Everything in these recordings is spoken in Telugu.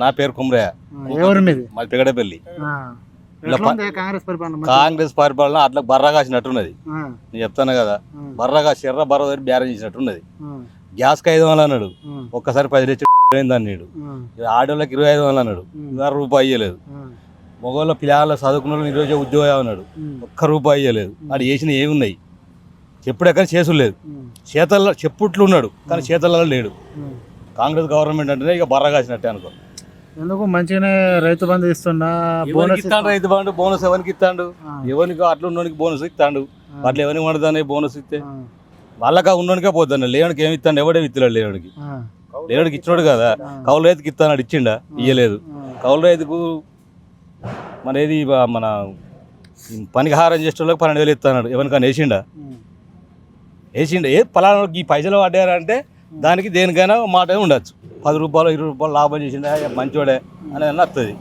నా పేరు కుమ్రయ్య. ఎవరు మీది? మాది పెగడపల్లి. కాంగ్రెస్ పరిపాలన అట్లా బర్రా కాసినట్టున్నది. నేను చెప్తాను కదా, బర్రా కాసి ఎర్ర బర్ర దగ్గర బేరం చేసినట్టున్నది. గ్యాస్కి 500 అన్నాడు, ఒక్కసారి 10 తెచ్చి అన్నాడు. ఆడోళ్ళకి 2500 అన్నాడు, రూపాయి ఇయ్యలేదు. మగవాళ్ళ పిల్లల చదువుకున్న నిరుద్యోగ ఉద్యోగం అన్నాడు, ఒక్క రూపాయి ఇయ్యలేదు. వాడు చేసిన ఏమున్నాయి చెప్పుడే కానీ చేసులు లేదు. చేతల్లో చెప్పుట్లు ఉన్నాడు కానీ చేతల్లో లేడు. కాంగ్రెస్ గవర్నమెంట్ అంటేనే ఇక బర్రా కాసినట్టే అనుకో. ఎందుకు మంచిగానే రైతు బంధు ఇస్తున్నా, ఇస్తాడు రైతు బంధు. బోనస్ ఎవరికి ఇస్తాడు? ఎవరికి అట్లా ఉన్నోనికి బోనస్ ఇస్తాడు. అట్లా ఎవరికి పడుతుంది బోనస్ ఇస్తే? వాళ్ళకా ఉన్నోనికే పోతాను, లేవడికి ఏమి ఇస్తాడు? ఎవడే ఇస్తున్నాడు లేవడికి? లేవడికి ఇచ్చినాడు కదా. కౌలు రైతుకి ఇస్తాడు, ఇచ్చిండా? ఇయ్యలేదు. కౌలు రైతుకు మన ఏది మన పనికి హారం చేసే వాళ్ళకి 12,000 ఇస్తున్నాడు. ఎవరికైనా వేసిండా? ఏ పలానాకి ఈ పైసలు పడ్డారంటే దానికి దేనికైనా మాట ఉండొచ్చు. 10 రూపాయలు 20 రూపాయలు లాభం చేసిండే మంచోడే అనేది వస్తుంది.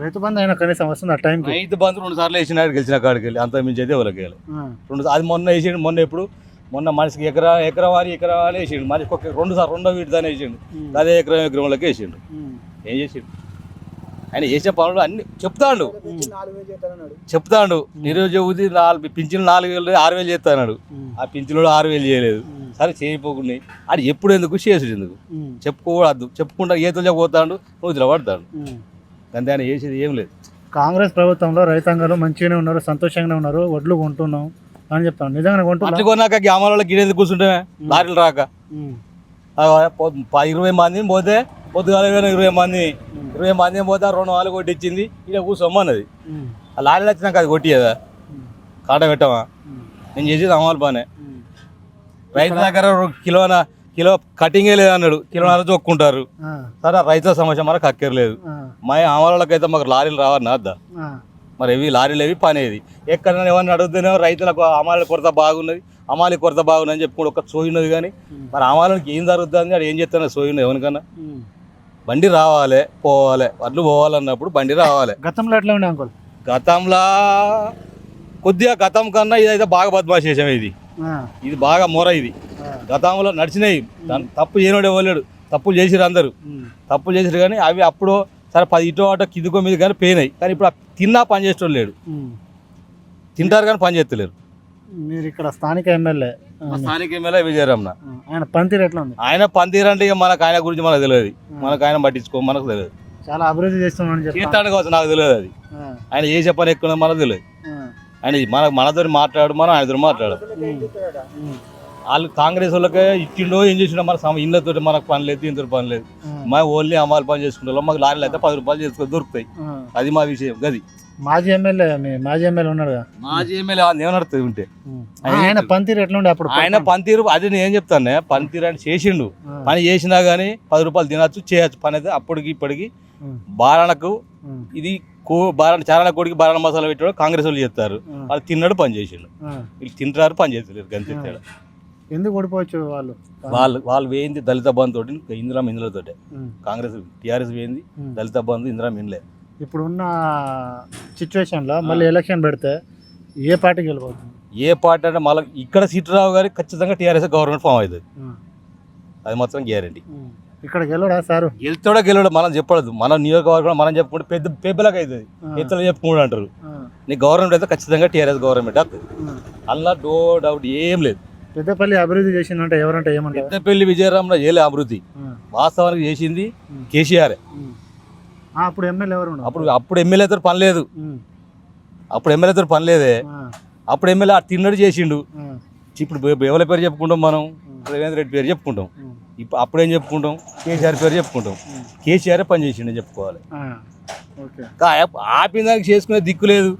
రైతు బంధు అయినా కనీసం వస్తుంది ఆ టైంకి. రైతు బంధు 2 సార్లు వేసినాడు, గెలిచిన కాడికి వెళ్ళి. అంత మించి అయితే ఎవరికి వెళ్ళి 2 అది మొన్న వేసిండు. మొన్న మనిషికి ఎకరా వారి వేసిండు. మనిషికి 2 సార్లు 2వ వీటిదాన్ని వేసిండు. అదే ఎకరంలోకి వేసిండు. ఏం చేసిండు? ఆయన చేసే పనులు అన్ని చెప్తాడు. నిరుద్యోగ పింఛను 4,000 6,000 చేస్తాడు. ఆ పింఛను 6,000 చేయలేదు. సరే చేయపోకుండా అది ఎప్పుడు ఎందుకు చేసుడు ఎందుకు చెప్పుకోవద్దు. చెప్పుకుంటా ఏదో పోతాడు, రోజులో పడతాడు. అంతే, ఆయన చేసేది ఏం లేదు. కాంగ్రెస్ ప్రభుత్వంలో రైతాంగాలు మంచిగానే ఉన్నారు, సంతోషంగానే ఉన్నారు, వడ్లు కొంటున్నాం అని చెప్తాను. నిజంగా కొంటున్నాం. అట్లు కొన్నాక గ్రామాలలో గిడేది కూర్చుంటే లారీలు రాక 20 మంది పోతే పొద్దుగాల 20 మంది పోతే 2 వాళ్ళు కొట్టించింది. ఇక కూర్చోమన్నది. ఆ లారీలు వచ్చినాక అది కొట్టియదా? కాట పెట్టమా? నేను చేసేది అమలు బానే. రైతు దగ్గర కిలో కటింగే లేదు అన్నాడు, కిలోన్నర చొక్కుంటారు. సరే, రైతుల సమస్య మనకు అక్కర్లేదు. మా అమలకైతే మాకు లారీలు రావని అద్దా. మరి ఇవి లారీలు ఏవి పనేది ఎక్కడైనా ఎవరిని అడుగుతూనే రైతులకు అమాలి కొరత బాగున్నది అని చెప్పుకుంటూ ఒక సోయినది. కానీ మరి అమాలకి ఏం జరుగుతుంది, అది ఏం చెప్తాను సోయినది ఎవరికన్నా? బండి రావాలి, పోవాలి, వడ్లు పోవాలన్నప్పుడు బండి రావాలి. గతంలో ఎట్లా ఉండే అంకుల్? గతంలో కొద్దిగా గతం కన్నా ఇదైతే బాగా బద్మాష్ చేసాము. ఇది బాగా మొర. ఇది గతంలో నడిచినాయి. తప్పు చేయనోడు ఇవ్వలేడు. తప్పులు చేసిరు, అందరూ తప్పులు చేసిరు. కానీ అవి అప్పుడు సరే 10 ఇటో అటో కిందికో మీద కానీ పోయినాయి. కానీ ఇప్పుడు తిన్నా పని చేసేటోళ్ళు లేడు. తింటారు కానీ పని చేస్తలేరు. మీరు ఇక్కడ స్థానిక ఎమ్మెల్యే విజయరమణ. ఆయన పనితీరు ఎట్లా ఉంది? ఆయన పనితీరు అంటే ఇక మనకు ఆయన గురించి మనకు తెలియదు. మనకు ఆయన పట్టించుకో మనకు తెలియదు. చాలా అభివృద్ధి చేస్తాను కావచ్చు, నాకు తెలియదు. అది ఆయన చేసే పని ఎక్కువ మనకు తెలియదు. ఆయన మనతో మాట్లాడు, మనం ఆయనతో మాట్లాడు. వాళ్ళు కాంగ్రెస్ వాళ్ళకే ఇచ్చిండో ఏం చేసిండో మన ఇళ్ళతో మనకు పని లేదు, ఇంత పని లేదు. మా ఓన్లీ అమ్మాయిలు పని చేసుకుంటాం. మాకు లారీలు అయితే 10 రూపాయలు చేసుకొని దొరుకుతాయి. అది మా విషయం. గది మాజీ ఎమ్మెల్యే ఉన్నాడు. మాజీ ఎమ్మెల్యే ఏమనడుతుంది ఉంటే ఆయన పనితీరు ఎట్లా ఉండే అప్పుడు? ఆయన పనితీరు అది నేను ఏం చెప్తాను. పనితీరు అంటే చేసిండు. పని చేసినా కానీ 10 రూపాయలు తినచ్చు, చేయొచ్చు. పని అయితే అప్పటికి ఇప్పటికి బారాణకు ఇది చారాల కోడికి బారాణ మసాలా పెట్టాడు. కాంగ్రెస్ వాళ్ళు చేస్తారు. వాళ్ళు తిన్నాడు, పని చేసిండు. వీళ్ళు తింటారు, పని చేస్తలేరు. గంతే తేడా. ఎందుకు ఓడిపోవచ్చు వాళ్ళు వేయింది దళిత బంధు తోటి, ఇందులతోటే. కాంగ్రెస్ టీఆర్ఎస్ వేయింది దళిత బంధు, ఇందిరామ ఇండ్లే. ఇప్పుడున్న సిచ్యువేషన్లో మళ్ళీ ఎలక్షన్ పెడితే ఏ పార్టీకి వెళ్ళిపోతుంది? ఏ పార్టీ అంటే మళ్ళీ ఇక్కడ సీటు రావు కానీ ఖచ్చితంగా టీఆర్ఎస్ గవర్నమెంట్ ఫామ్ అవుతుంది. అది మాత్రం గ్యారంటీ. ఇక్కడ గెలవడా సారు? గెలవడం మనం చెప్పడదు. మన నియోజకవర్గం మనం చెప్పుకుంటే పెద్ద పేపర్లకు అవుతుంది. ఎత్తులు చెప్పుకుంటూ అంటారు. నీ గవర్నమెంట్ అయితే ఖచ్చితంగా టీఆర్ఎస్ గవర్నమెంట్ అవుతుంది. అలా నో డౌట్ ఏం లేదు. పెద్దపల్లి అభివృద్ధి చేసిందంటే ఎవరంటే ఏమంటారు? పెద్దపల్లి విజయరామన చేయలే అభివృద్ధి. వాస్తవానికి చేసింది కేసీఆర్. అప్పుడు ఎమ్మెల్యే ఎవరు? అప్పుడు ఎమ్మెల్యేతో పని లేదు. అప్పుడు ఎమ్మెల్యే తిన్నడు చేసిండు. ఇప్పుడు ఎవరి పేరు చెప్పుకుంటాం మనం? రేవంత్ రెడ్డి పేరు చెప్పుకుంటాం. ఇప్పుడు అప్పుడేం చెప్పుకుంటాం? కేసీఆర్ పేరు చెప్పుకుంటాం. కేసీఆర్ పని చేసిండు చెప్పుకోవాలి. ఆపిన దానికి చేసుకునే దిక్కు లేదు.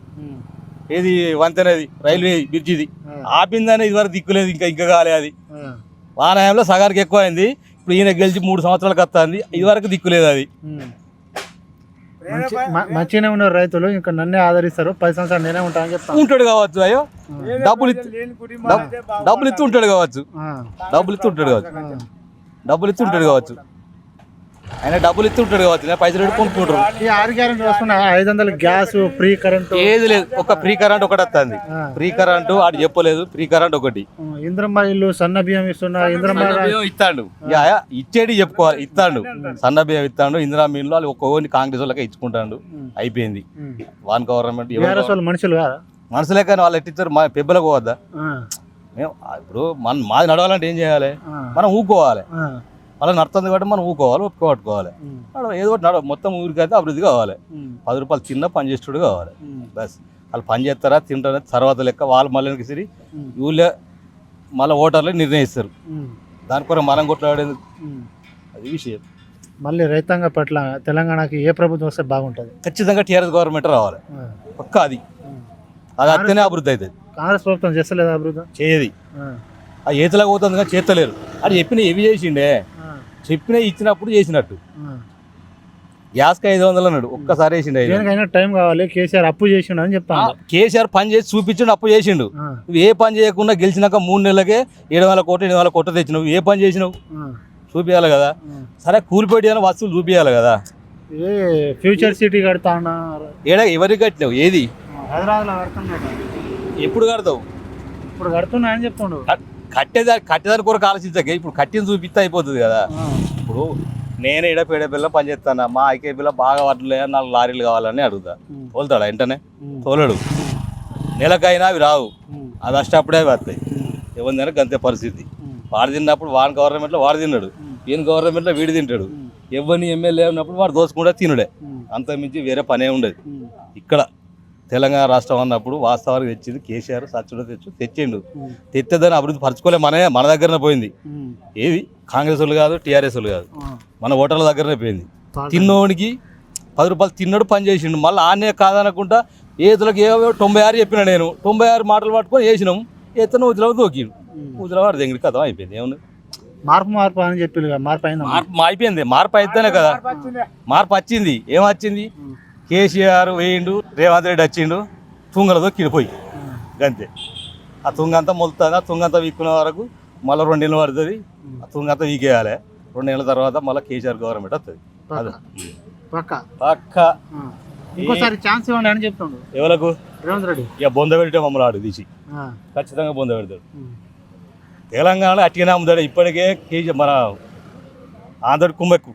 ఏది వంతెనది, రైల్వే బ్రిడ్జిది ఆపిందని ఇదివరకు దిక్కులేదు. ఇంకా కాలే. అది వానాయంలో సగానికి ఎక్కువ అయింది. ఇప్పుడు ఈయన గెలిచి 3 సంవత్సరాలకు వస్తుంది. ఇదివరకు దిక్కులేదు. అది మంచిగానే ఉన్నారు రైతులు. ఇంకా నన్నే ఆదరిస్తారు. 10 సంవత్సరాలు నేనే ఉంటానని చెప్తాను. ఉంటాడు కావచ్చు. అయ్యో డబ్బులు ఇస్తూ ఉంటాడు కావచ్చు. ఆయన డబ్బులు ఇస్తుంటాడు కావచ్చు పైసలు పెట్టి కొనుక్కుంటారు. ఈ 6 గ్యారెంటీ వస్తున్నా 500 గ్యాస్ ఫ్రీ కరెంట్ ఏది లేదు, ఒక ఫ్రీ కరెంట్ ఒకటి వస్తుంది. ఫ్రీ కరెంట్ ఆడు చెప్పలేదు, ఫ్రీ కరెంట్ ఒకటి. ఇంద్రమ్మ ఇల్లు సన్న బియ్యం ఇస్తున్నా ఇంద్రమ్మ ఇస్తాడు, ఇచ్చేది చెప్పుకోవాలి. ఇస్తాడు సన్న బియ్యం ఇస్తాడు, ఇందిరా మీన్లు వాళ్ళు ఒక్కొక్కరిని కాంగ్రెస్ వాళ్ళకే ఇచ్చుకుంటాడు. అయిపోయింది. వాన్ గవర్నమెంట్ మనుషులు కాదా? మనసులే కానీ వాళ్ళు ఎట్టిస్తారు, మా పెబ్బలకు పోవద్దా? మేము ఇప్పుడు మాది నడవాలంటే ఏం చేయాలి? మనం ఊకోవాలి. అలా నడుతుంది కాబట్టి మనం ఊకోవాలి, ఒప్పుకోబట్టుకోవాలి. ఏదో ఒకటి మొత్తం ఊరికైతే అభివృద్ధి కావాలి. 10 రూపాయలు చిన్న పని చేసేవాడు కావాలి. బస్ వాళ్ళు పని చేస్తారా తింటారా తర్వాత లెక్క వాళ్ళు మళ్ళీ సిరి ఊళ్ళో మళ్ళీ ఓటర్లు నిర్ణయిస్తారు. దానికోసం మనం కొట్లాడేది అది విషయం. మళ్ళీ రైతాంగ పట్ల తెలంగాణకి ఏ ప్రభుత్వం వస్తే బాగుంటుంది? ఖచ్చితంగా టీఆర్ఎస్ గవర్నమెంట్ రావాలి పక్కా. అది అత్తనే అభివృద్ధి అవుతుంది. కాంగ్రెస్ ప్రభుత్వం చేస్తలేదు అభివృద్ధి, చేయది. ఆ ఏతలాగా పోతుంది కానీ చేస్తలేరు. అది చెప్పిన ఏవి చేసిండే, చెప్పిన ఇచ్చినప్పుడు చేసినట్టు. గ్యాస్కి 500 అన్నాడు, ఒక్కసారి వేసిండు. టైం కావాలి. కేసీఆర్ అప్పు చేసిండు అని చెప్తాను. కేసీఆర్ పని చేసి చూపించిండు, అప్పు చేసిండు. నువ్వు ఏ పని చేయకుండా గెలిచినాక 3 నెలలకే 7,000 కోట్లు 8,000 కోట్లు తెచ్చినావు. ఏ పని చేసినావు చూపించాలి కదా. సరే కూలిపెట్టి అని వస్తువులు చూపించాలి కదా. ఫ్యూచర్ సిటీ కడతా అన్నారు. ఎవరికి కట్టినావు? ఏది హైదరాబాద్లో కడుతున్నాడు. ఎప్పుడు కడతావు? ఇప్పుడు కడుతున్నా అని చెప్తుండు. కట్టేదాని కొరకు ఆలోచించక ఇప్పుడు కట్టింది చూపిస్తే అయిపోతుంది కదా. ఇప్పుడు నేనే పేడ పిల్ల పని చేస్తాను, మా ఐకే పిల్ల బాగా వడ్లే 4 లారీలు కావాలని అడుగుతా. తోలుతాడా? వెంటనే తోలడు. నెలకైనా అవి రావు, అది అప్పుడే వస్తాయి. ఎవరిదైనా గంతే పరిస్థితి. వాడు తిన్నప్పుడు వాడి గవర్నమెంట్లో వాడు తిన్నాడు, ఈయన గవర్నమెంట్లో వీడు తింటాడు. ఎవరిని ఎమ్మెల్యే ఉన్నప్పుడు వాడు దోసుకుంటే తినుడే, అంతకుమించి వేరే పనే ఉండదు. ఇక్కడ తెలంగాణ రాష్ట్రం అన్నప్పుడు వాస్తవానికి తెచ్చింది కేసీఆర్. సచ్చుడు తెచ్చిండు. తెచ్చేదాన్ని అభివృద్ధి పరచుకోలే. మన దగ్గరనే పోయింది. ఏది కాంగ్రెస్ వాళ్ళు కాదు, టీఆర్ఎస్ వాళ్ళు కాదు, మన ఓటర్ల దగ్గరనే పోయింది. తిన్నోడికి 10 రూపాయలు తిన్నాడు, పని చేసిండు. మళ్ళీ ఆనే కాదనుకుంటా ఏతులకు 96 చెప్పినా నేను. 96 మాటలు పట్టుకొని వేసినాం. ఎత్తన ఊతిలో దోకిడు. ఊతిలో వాడు దగ్గర కథం అయిపోయింది. ఏమన్నా మార్పు అని చెప్పి మార్పు అయింది. మార్పు అయిపోయింది. మార్పు అయితేనే కదా మార్పు వచ్చింది. ఏమొచ్చింది? కేసీఆర్ వేయిండు, రేవంత్ రెడ్డి వచ్చిండు, తుంగలతో కిడిపోయి అంతే. ఆ తుంగంతా మొలుతుంది. ఆ తుంగంతా వీక్కునే వరకు మళ్ళీ 2 నెలలు పడుతుంది. ఆ తుంగంతా వీకేయాలి. 2 నెలల తర్వాత మళ్ళీ కేసీఆర్ గవర్నమెంట్ వస్తుంది. పక్క ఇంకోసారి ఛాన్స్ ఇవ్వండి అని చెప్తుండు. ఎవరికి? రేవంత్ రెడ్డి. ఇక బొంద పెడితే మమ్మల్ని ఆడు తీసి ఖచ్చితంగా బొంద పెడతాడు. తెలంగాణ అట్టిగానే అమ్ముతాడు. ఇప్పటికే మన ఆంధ్ర కుమ్మెక్కు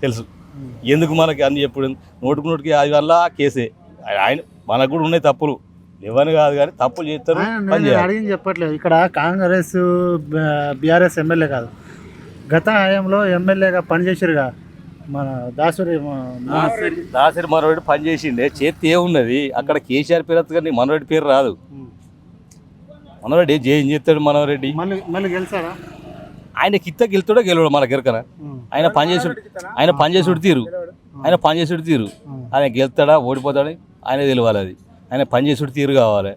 తెలుసు. ఎందుకు మనకి అన్ని ఎప్పుడు నోటుకు అది వల్ల కేసే. ఆయన మనకు కూడా ఉన్నాయి తప్పులు, ఇవ్వని కాదు కానీ తప్పులు చేస్తారు. అడిగింది చెప్పట్లేదు. ఇక్కడ కాంగ్రెస్ బీఆర్ఎస్ ఎమ్మెల్యే కాదు, గత హయాంలో ఎమ్మెల్యేగా పనిచేసారుగా మన దాసరి మనోడి పని చేసిండే. చేతి ఏమున్నది అక్కడ? కేసీఆర్ పేరు వస్తుంది కానీ మనోడి పేరు రాదు. మనోరెడ్డి ఏం చేస్తాడు? మనోరెడ్డి మళ్ళీ గెలిచారా? ఆయన కిత్త గెలుతాడో గెలవడు మనకి ఎరకనా? ఆయన పనిచేసుడు తీరు ఆయన గెలుతాడా ఓడిపోతాడు ఆయన తెలియాలి. అది ఆయన పనిచేసుడు తీరు కావాలి.